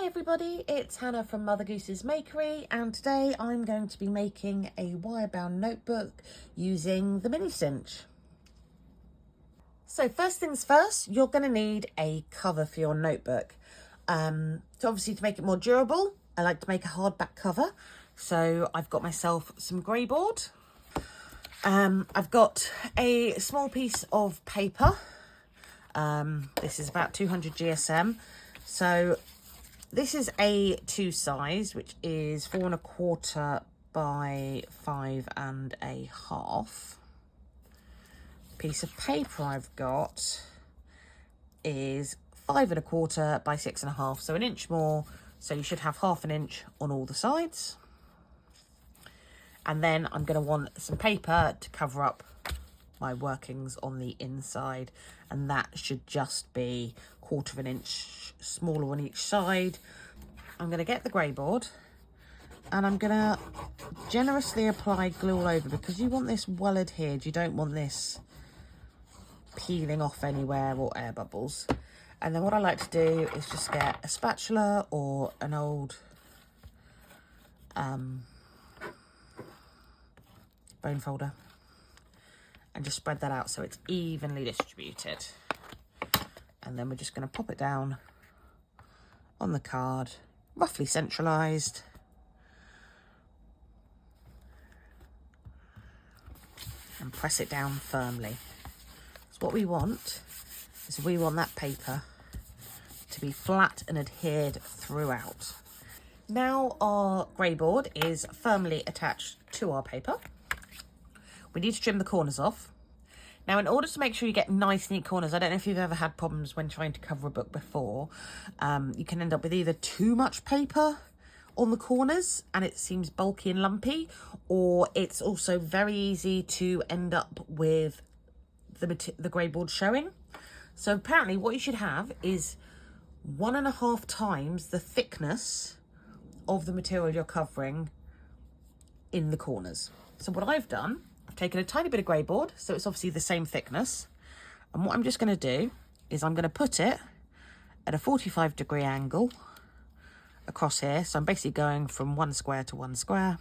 Hi everybody, it's Hannah from Mother Goose's Makery, and today I'm going to be making a wire-bound notebook using the mini cinch. So first things first, you're going to need a cover for your notebook. So obviously to make it more durable, I like to make a hardback cover. So I've got myself some greyboard. I've got a small piece of paper. This is about 200 GSM. So this is A2 size, which is 4 1/4 by 5 1/2. Piece of paper I've got is 5 1/4 by 6 1/2, so an inch more. So you should have 1/2 inch on all the sides. And then I'm going to want some paper to cover up my workings on the inside, and that should just be 1/4 inch smaller on each side. I'm going to get the greyboard and I'm going to generously apply glue all over, because you want this well adhered. You don't want this peeling off anywhere or air bubbles. And then what I like to do is just get a spatula or an old bone folder and just spread that out so it's evenly distributed. And then we're just going to pop it down on the card, roughly centralised. And press it down firmly. So what we want is that paper to be flat and adhered throughout. Now our greyboard is firmly attached to our paper. We need to trim the corners off. Now, in order to make sure you get nice, neat corners, I don't know if you've ever had problems when trying to cover a book before. You can end up with either too much paper on the corners and it seems bulky and lumpy, or it's also very easy to end up with the greyboard showing. So apparently what you should have is 1.5 times the thickness of the material you're covering in the corners. So what I've done, I've taken a tiny bit of greyboard, so it's obviously the same thickness. And what I'm just going to do is I'm going to put it at a 45-degree angle across here. So I'm basically going from one square to one square.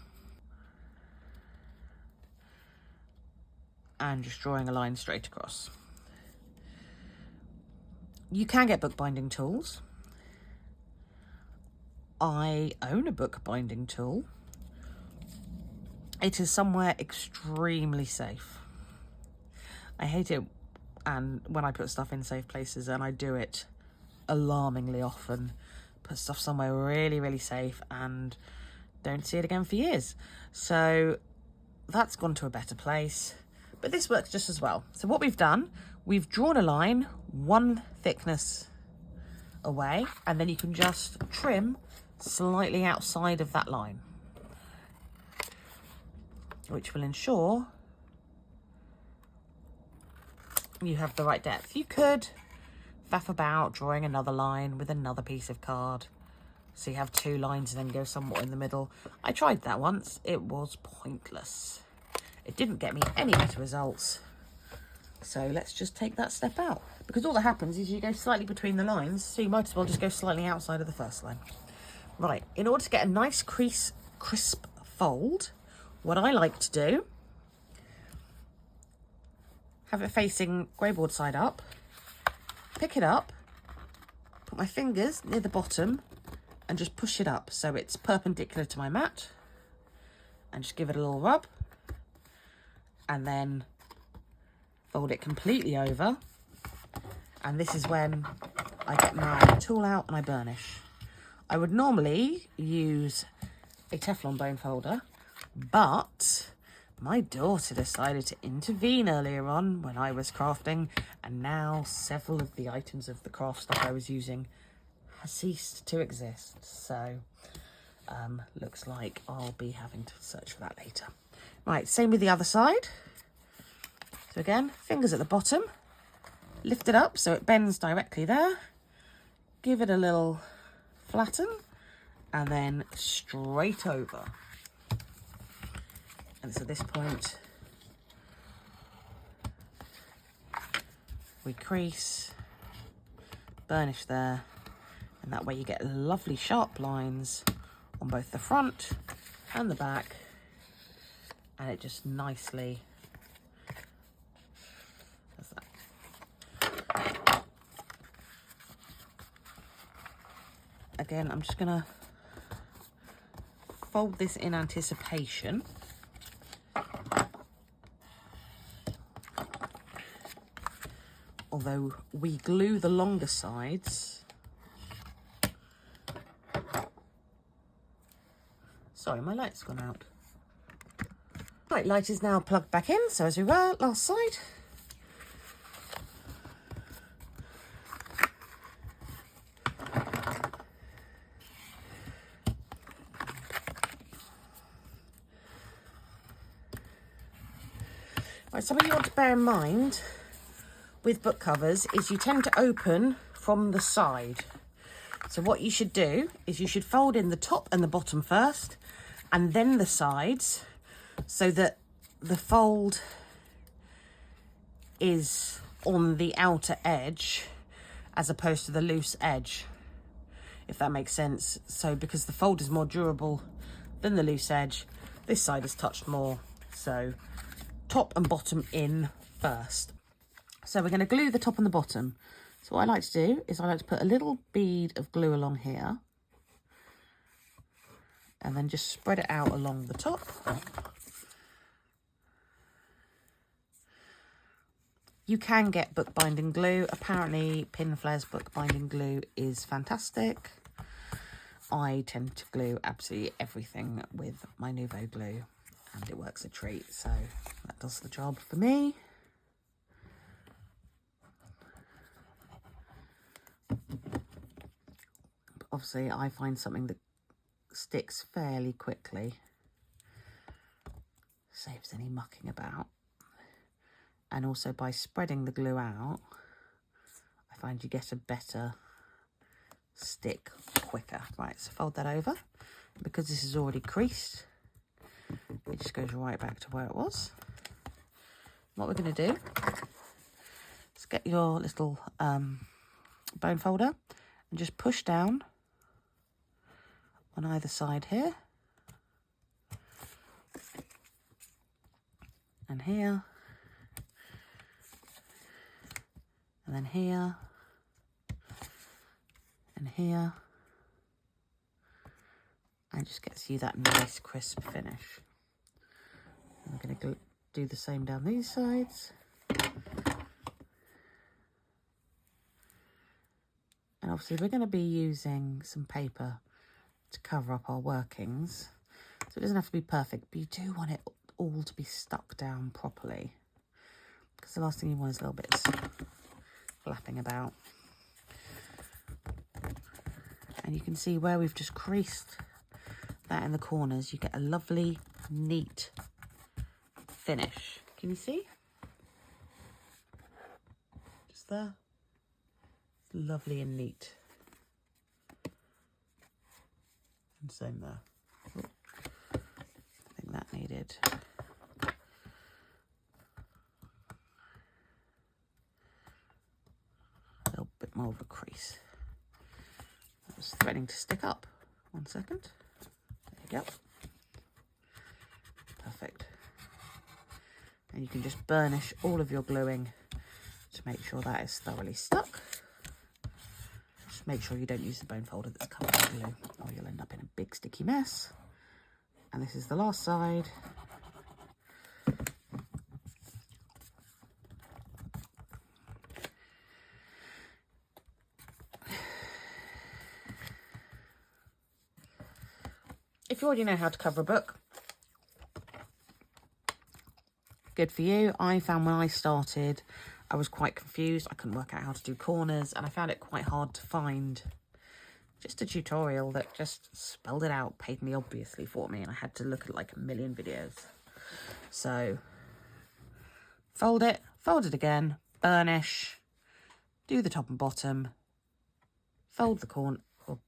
And just drawing a line straight across. You can get bookbinding tools. I own a bookbinding tool. It is somewhere extremely safe. I hate it and when I put stuff in safe places, and I do it alarmingly often. Put stuff somewhere really, really safe and don't see it again for years. So that's gone to a better place. But this works just as well. So what we've done, we've drawn a line one thickness away, and then you can just trim slightly outside of that line, which will ensure you have the right depth. You could faff about drawing another line with another piece of card, so you have 2 lines and then go somewhat in the middle. I tried that once. It was pointless. It didn't get me any better results. So let's just take that step out, because all that happens is you go slightly between the lines, so you might as well just go slightly outside of the first line. Right, in order to get a nice crisp fold, what I like to do, have it facing greyboard side up, pick it up, put my fingers near the bottom and just push it up so it's perpendicular to my mat, and just give it a little rub, and then fold it completely over. And this is when I get my tool out and I burnish. I would normally use a Teflon bone folder, but my daughter decided to intervene earlier on when I was crafting, and now several of the items of the craft stuff I was using has ceased to exist. So looks like I'll be having to search for that later. Right, same with the other side. So again, fingers at the bottom, lift it up so it bends directly there, give it a little flatten, and then straight over. And so at this point, we crease, burnish there, And that way you get lovely sharp lines on both the front and the back. And it just nicely does that. Again, I'm just gonna fold this in anticipation. Although we glue the longer sides. Sorry, my light's gone out. Right, light is now plugged back in, so as we were last side. Right, something you want to bear in mind with book covers is you tend to open from the side. So what you should do is you should fold in the top and the bottom first, and then the sides, so that the fold is on the outer edge as opposed to the loose edge, if that makes sense. So because the fold is more durable than the loose edge, this side is touched more. So top and bottom in first. So we're going to glue the top and the bottom. So what I like to do is I like to put a little bead of glue along here and then just spread it out along the top. You can get bookbinding glue. Apparently Pinflair's bookbinding glue is fantastic. I tend to glue absolutely everything with my Nouveau glue and it works a treat, so that does the job for me. But obviously I find something that sticks fairly quickly saves any mucking about. And also by spreading the glue out, I find you get a better stick quicker. Right, so fold that over. Because this is already creased, it just goes right back to where it was. What we're going to do is get your little bone folder and just push down on either side here. And here. And then here. And here. And just gets you that nice crisp finish. And we're going to do the same down these sides. And obviously we're going to be using some paper to cover up our workings. So it doesn't have to be perfect, but you do want it all to be stuck down properly. Because the last thing you want is little bits flapping about. And you can see where we've just creased that in the corners, you get a lovely, neat finish. Can you see? Just there. Lovely and neat. And same there. Oh, I think that needed a little bit more of a crease. That was threading to stick up. 1 second. There you go. Perfect. And you can just burnish all of your gluing to make sure that is thoroughly stuck. Just make sure you don't use the bone folder that's covered in glue, or you'll end up in a big sticky mess. And this is the last side. If you already know how to cover a book, good for you. I found when I started, I was quite confused. I couldn't work out how to do corners, and I found it quite hard to find just a tutorial that just spelled it out patently obviously for me, and I had to look at like a million videos. So fold it again, burnish, do the top and bottom, fold the corner, or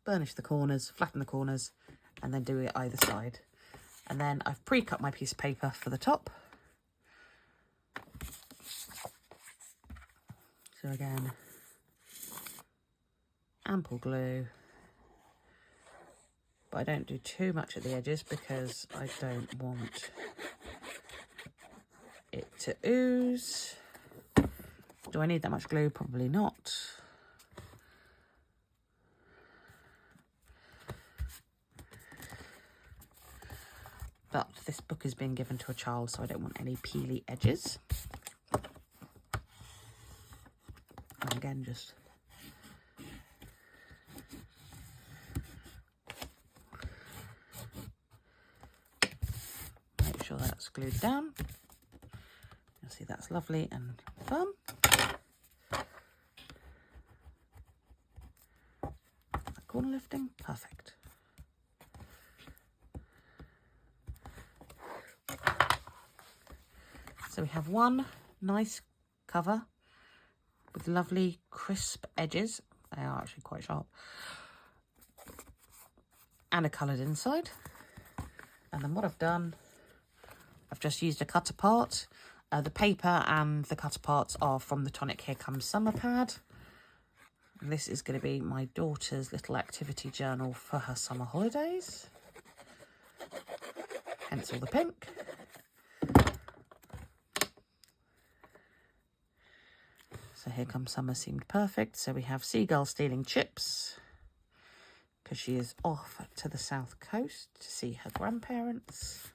burnish the corners, flatten the corners, and then do it either side. And then I've pre-cut my piece of paper for the top. So again, ample glue. But I don't do too much at the edges because I don't want it to ooze. Do I need that much glue? Probably not. But this book is being given to a child, so I don't want any peely edges. And again, just make sure that's glued down. You'll see that's lovely and firm. That corner lifting, perfect. So we have one nice cover with lovely crisp edges. They are actually quite sharp. And a coloured inside. And then what I've done, I've just used a cut apart. The paper and the cut aparts are from the Tonic Here Comes Summer pad. And this is going to be my daughter's little activity journal for her summer holidays. Hence all the pink. So Here Comes Summer seemed perfect. So we have Seagull stealing chips because she is off to the south coast to see her grandparents.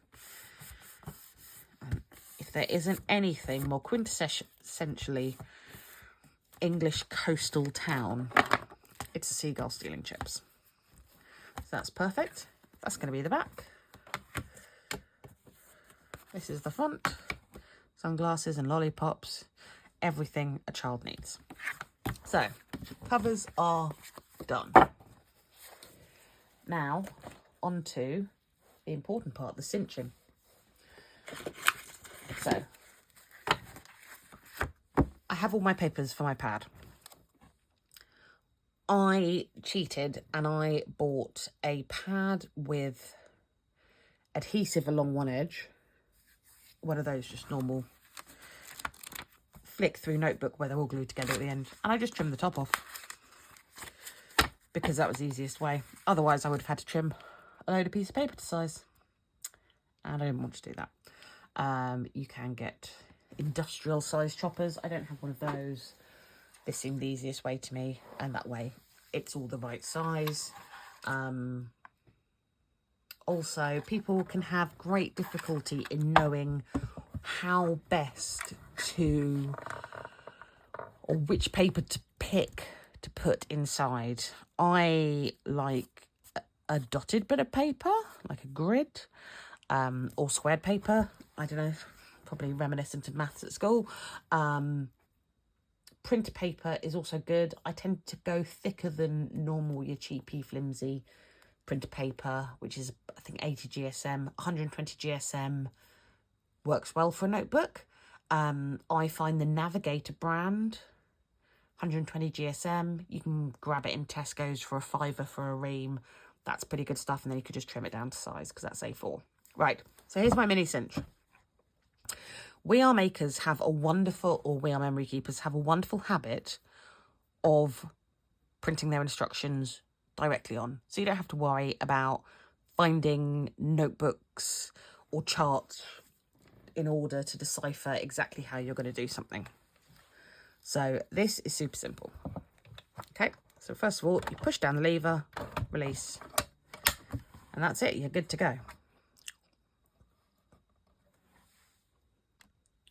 And if there isn't anything more quintessentially English coastal town, it's a seagull stealing chips. So that's perfect. That's going to be the back. This is the front. Sunglasses and lollipops. Everything a child needs. So, covers are done. Now, on to the important part, the cinching. So, I have all my papers for my pad. I cheated and I bought a pad with adhesive along one edge. One of those just normal flick through notebook where they're all glued together at the end, and I just trimmed the top off because that was the easiest way. Otherwise I would have had to trim a load of piece of paper to size, and I didn't want to do that. You can get industrial size choppers. I don't have one of those. This seemed the easiest way to me, and that way it's all the right size. Also, people can have great difficulty in knowing how best to, or which paper to pick to put inside. I like a dotted bit of paper, like a grid, or squared paper. I don't know, probably reminiscent of maths at school. Printer paper is also good. I tend to go thicker than normal, your cheapy, flimsy printer paper, which is, I think, 80 GSM, 120 GSM works well for a notebook. I find the Navigator brand, 120 GSM, you can grab it in Tesco's for a £5 for a ream. That's pretty good stuff, and then you could just trim it down to size because that's A4. Right, so here's my mini cinch. We Are Makers have a wonderful, or We Are Memory Keepers have a wonderful habit of printing their instructions directly on. So you don't have to worry about finding notebooks or charts in order to decipher exactly how you're going to do something. So this is super simple. Okay, so first of all, you push down the lever, release, and that's it. You're good to go.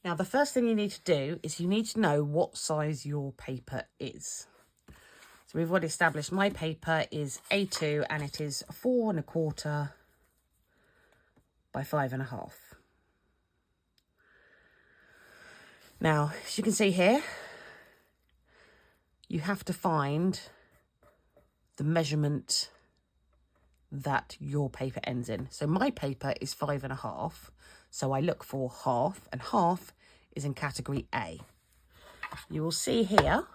Now, the first thing you need to do is you need to know what size your paper is. So we've already established my paper is A2 and it is 4 1/4 by 5 1/2. Now, as you can see here, you have to find the measurement that your paper ends in. So my paper is 5 1/2. So I look for half, and half is in category A. You will see here,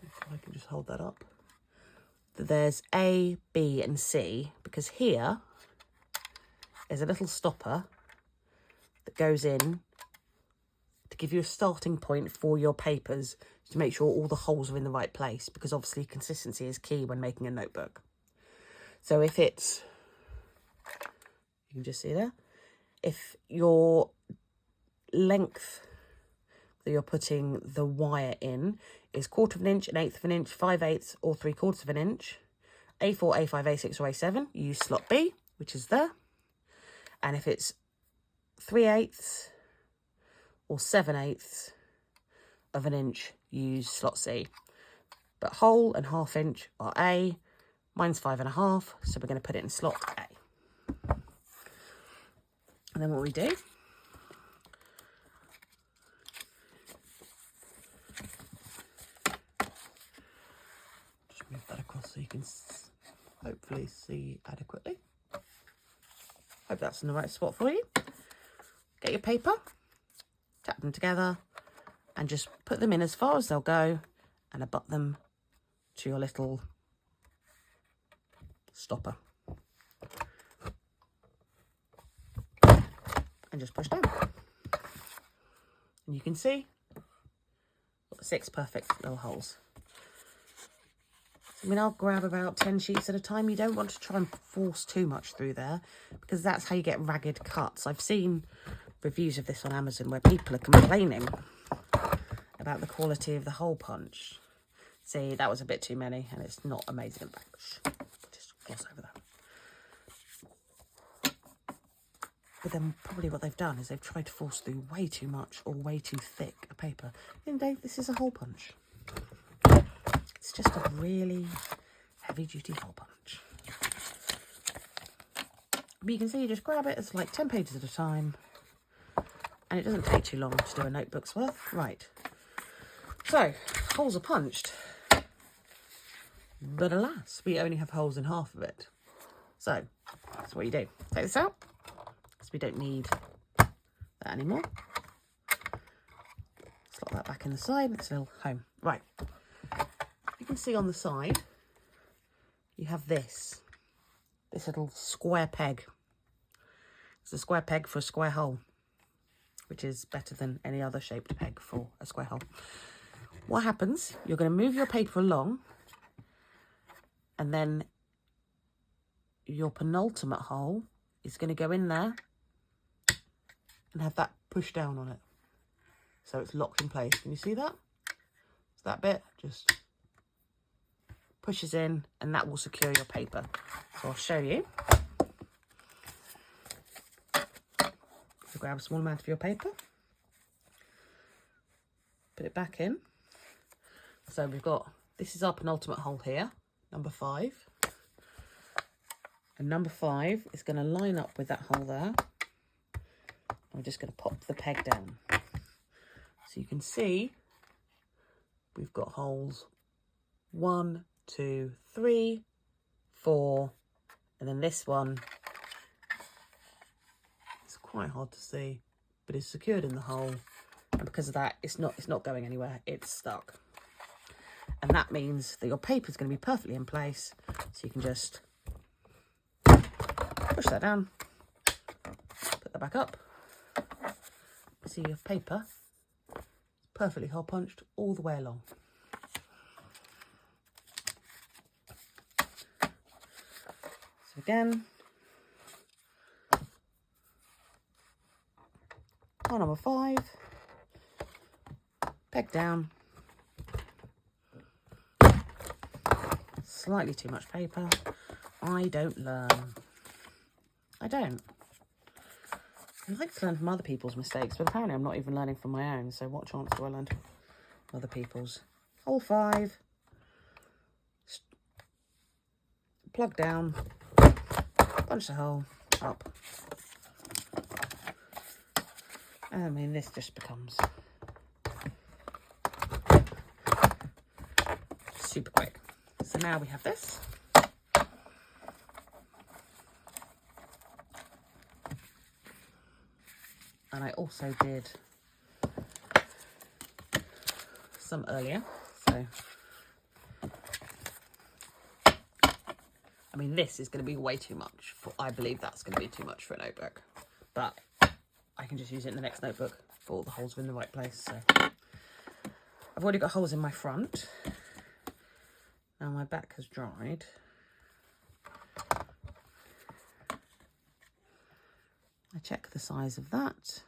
if I can just hold that up, that there's A, B and C, because here is a little stopper that goes in to to give you a starting point for your papers to make sure all the holes are in the right place, because obviously consistency is key when making a notebook. So if it's, you can just see there, if your length that you're putting the wire in is 1/4 of an inch, 1/8 of an inch, 5/8 or 3/4 of an inch, A4, A5, A6 or A7, you use slot B, which is there. And if it's 3/8 or 7/8 of an inch, use slot C. But whole and 1/2 inch are A. Mine's 5.5, so we're going to put it in slot A. And then what we do, just move that across so you can hopefully see adequately. Hope that's in the right spot for you. Get your paper, tap them together, and just put them in as far as they'll go and abut them to your little stopper. And just push down. And you can see, got 6 perfect little holes. I mean, I'll grab about 10 sheets at a time. You don't want to try and force too much through there, because that's how you get ragged cuts. I've seen reviews of this on Amazon where people are complaining about the quality of the hole punch. See, that was a bit too many, and it's not amazing in fact. Just gloss over that. But then probably what they've done is they've tried to force through way too much or way too thick a paper. In the day, this is a hole punch. It's just a really heavy-duty hole punch. But you can see, you just grab it. It's like 10 pages at a time. And it doesn't take too long to do a notebook's worth. Right. So, holes are punched. But alas, we only have holes in half of it. So, that's what you do. Take this out, because we don't need that anymore. Slot that back in the side. It's still home. Right. You can see on the side, you have this little square peg. It's a square peg for a square hole, which is better than any other shaped peg for a square hole. What happens, you're going to move your paper along, and then your penultimate hole is going to go in there and have that push down on it. So it's locked in place. Can you see that? So that bit just pushes in, and that will secure your paper. So I'll show you. So grab a small amount of your paper, put it back in. So we've got, this is our penultimate hole here, number 5. And number 5 is going to line up with that hole there. I'm just going to pop the peg down. So you can see we've got holes 1, 2, 3, 4, and then this one, it's quite hard to see, but it's secured in the hole, and because of that, it's not going anywhere, it's stuck. And that means that your paper is going to be perfectly in place, so you can just push that down, put that back up. See your paper perfectly hole punched all the way along. So again, hole number 5, peg down. Slightly too much paper. I don't learn. I don't. I like to learn from other people's mistakes, but apparently I'm not even learning from my own, so what chance do I learn from other people's? Hole 5. Plug down. Punch the hole up. And I mean, this just becomes super quick. So now we have this. And I also did some earlier. So, I mean, this is going to be way too much. I believe that's going to be too much for a notebook. But I can just use it in the next notebook for all the holes are in the right place. So I've already got holes in my front. Now my back has dried. I check the size of that.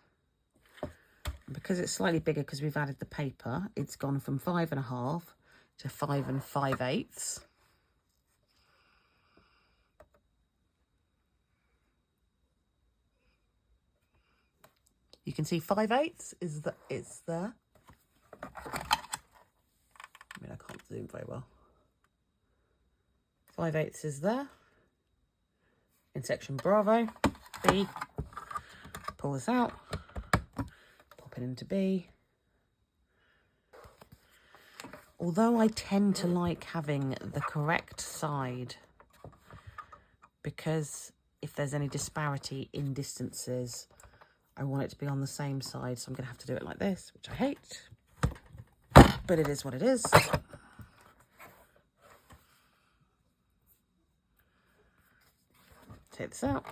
And because it's slightly bigger because we've added the paper, it's gone from 5.5 to 5 5/8. You can see 5/8 is it's there. I mean, I can't zoom very well. 5/8 is there. In section Bravo, B. Pull this out. Pop it into B. Although I tend to like having the correct side, because if there's any disparity in distances, I want it to be on the same side, so I'm going to have to do it like this, which I hate, but it is what it is. Take this out.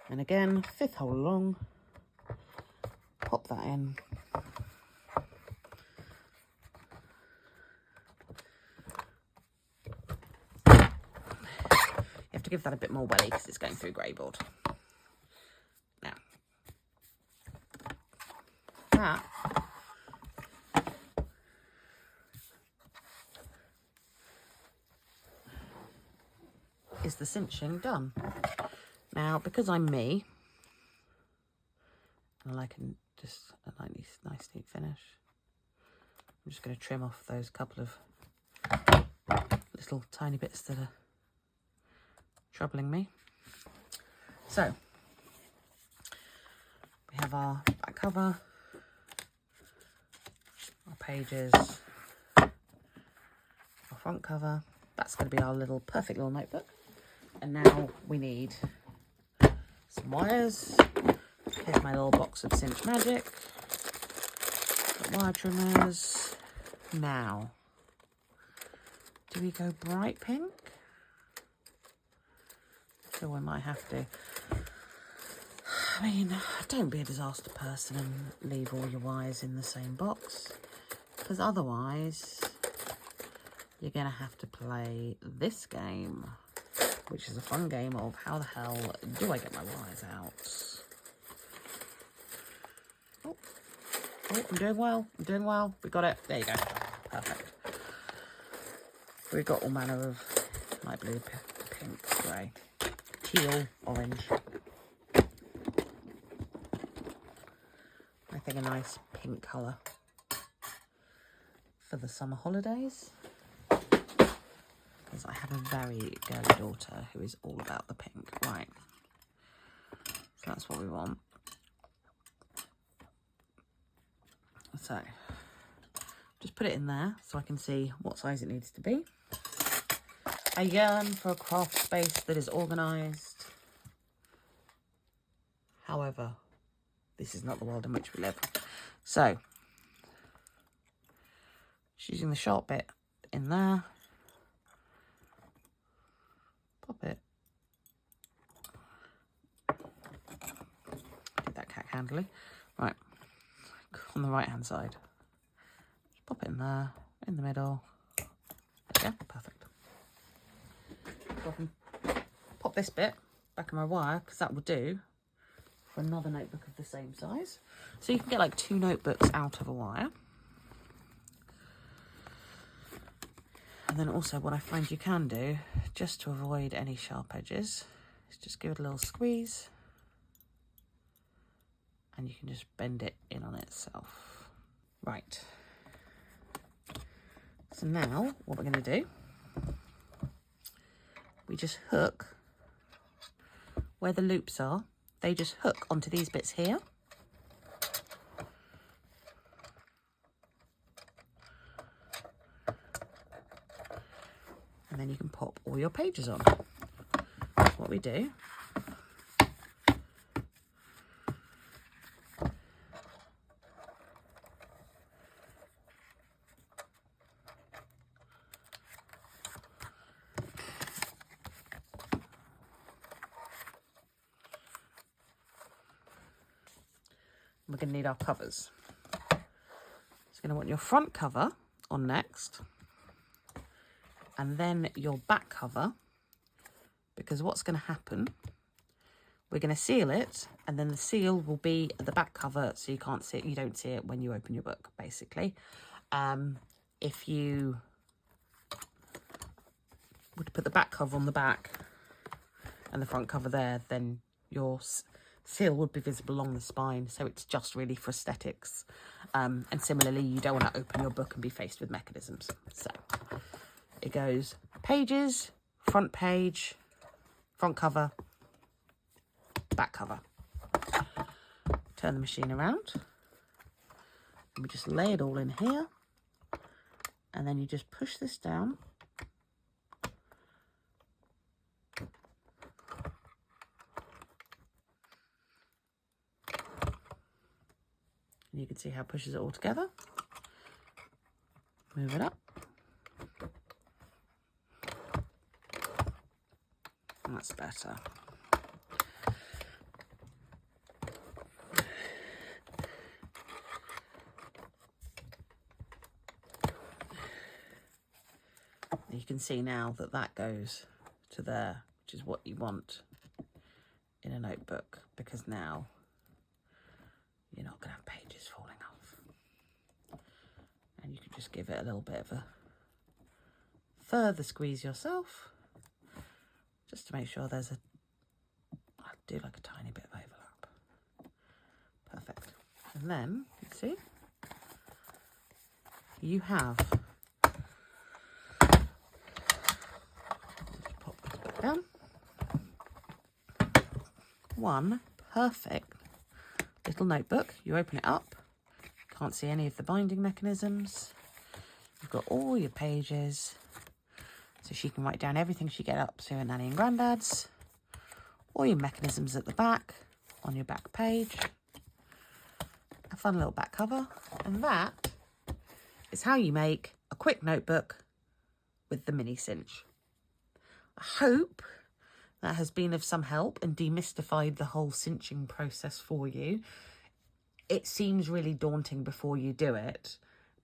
And again, 5th hole along, pop that in. You have to give that a bit more welly because it's going through greyboard. Now, that is the cinching done. Now, because I'm me, and I like just a nice neat finish, I'm just going to trim off those couple of little tiny bits that are troubling me. So, we have our back cover, our pages, our front cover. That's going to be our little perfect little notebook. And now we need some wires. Here's my little box of Cinch Magic. Wire trimmers. Now, do we go bright pink? So we might have to. I mean, don't be a disaster person and leave all your wires in the same box, because otherwise you're going to have to play this game, which is a fun game of how the hell do I get my wires out? Oh, I'm doing well. I'm doing well. We got it. There you go. Perfect. We've got all manner of light blue, pink, grey, teal, orange. I think a nice pink colour for the summer holidays, because I have a very girly daughter who is all about the pink. Right, so that's what we want. So just put it in there so I can see what size it needs to be. I yearn for a craft space that is organised. However, this is not the world in which we live. So, just using the sharp bit in there. Pop it. Did that cat handily. Right, on the right hand side. Just pop it in there, in the middle. There we go, perfect. So I can pop this bit back in my wire, because that will do for another notebook of the same size. So you can get like 2 notebooks out of a wire. And then also what I find you can do, just to avoid any sharp edges, is just give it a little squeeze, and you can just bend it in on itself. Right. So now what we're going to do, we just hook where the loops are. They just hook onto these bits here. And then you can pop all your pages on. What we do, going to need our covers. So you're going to want your front cover on next, and then your back cover, because what's going to happen, we're going to seal it, and then the seal will be at the back cover, so you can't see it, you don't see it when you open your book, basically. If you were to put the back cover on the back and the front cover there, then your seal would be visible along the spine, so it's just really for aesthetics. And similarly, you don't want to open your book and be faced with mechanisms. So it goes pages, front page, front cover, back cover. Turn the machine around, and we just lay it all in here, and then you just push this down. And you can see how it pushes it all together. Move it up. That's better. You can see now that that goes to there, which is what you want in a notebook, because now you're not going to have pages falling off. And you can just give it a little bit of a further squeeze yourself, just to make sure there's I do like a tiny bit of overlap. Perfect. And then, you see, you have, pop this back down, one perfect little notebook. You open it up, can't see any of the binding mechanisms. You've got all your pages, so she can write down everything she gets up to in Nanny and Grandad's. All your mechanisms at the back, on your back page. A fun little back cover. And that is how you make a quick notebook with the mini Cinch. I hope that has been of some help and demystified the whole cinching process for you. It seems really daunting before you do it,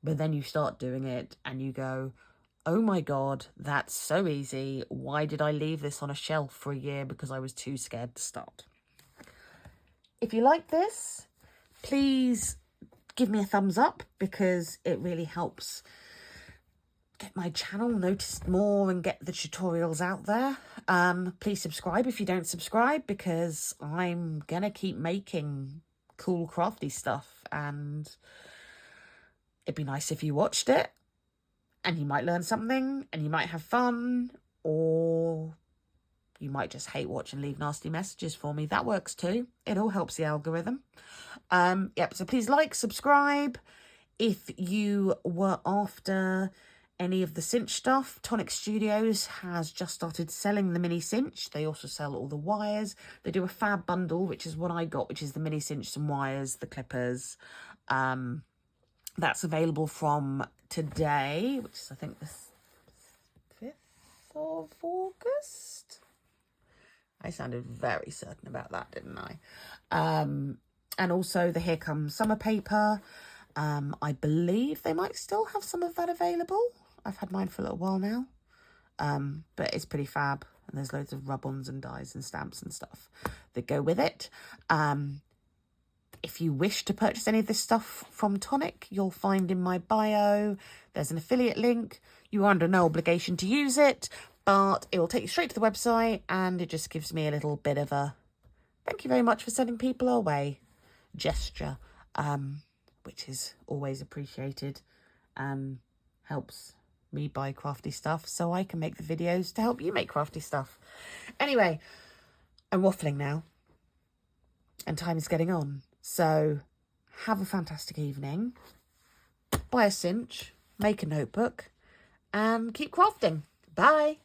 but then you start doing it and you go, oh my God, that's so easy. Why did I leave this on a shelf for a year because I was too scared to start? If you like this, please give me a thumbs up, because it really helps get my channel noticed more and get the tutorials out there. Please subscribe if you don't subscribe, because I'm gonna keep making cool crafty stuff, and it'd be nice if you watched it and you might learn something and you might have fun, or you might just hate watch and leave nasty messages for me. That works too. It all helps the algorithm. Yep, so please like, subscribe. If you were after any of the Cinch stuff, Tonic Studios has just started selling the mini Cinch. They also sell all the wires. They do a fab bundle, which is what I got, which is the mini Cinch, some wires, the clippers. That's available from today, which is I think the 5th of August. I sounded very certain about that, didn't I? And also the Here Comes Summer paper. I believe they might still have some of that available. I've had mine for a little while now, but it's pretty fab, and there's loads of rub-ons and dies and stamps and stuff that go with it. If you wish to purchase any of this stuff from Tonic, you'll find in my bio, there's an affiliate link. You are under no obligation to use it, but it will take you straight to the website, and it just gives me a little bit of a thank you very much for sending people away gesture, which is always appreciated and helps me buy crafty stuff so I can make the videos to help you make crafty stuff. Anyway, I'm waffling now and time is getting on. So have a fantastic evening, buy a Cinch, make a notebook, and keep crafting. Bye.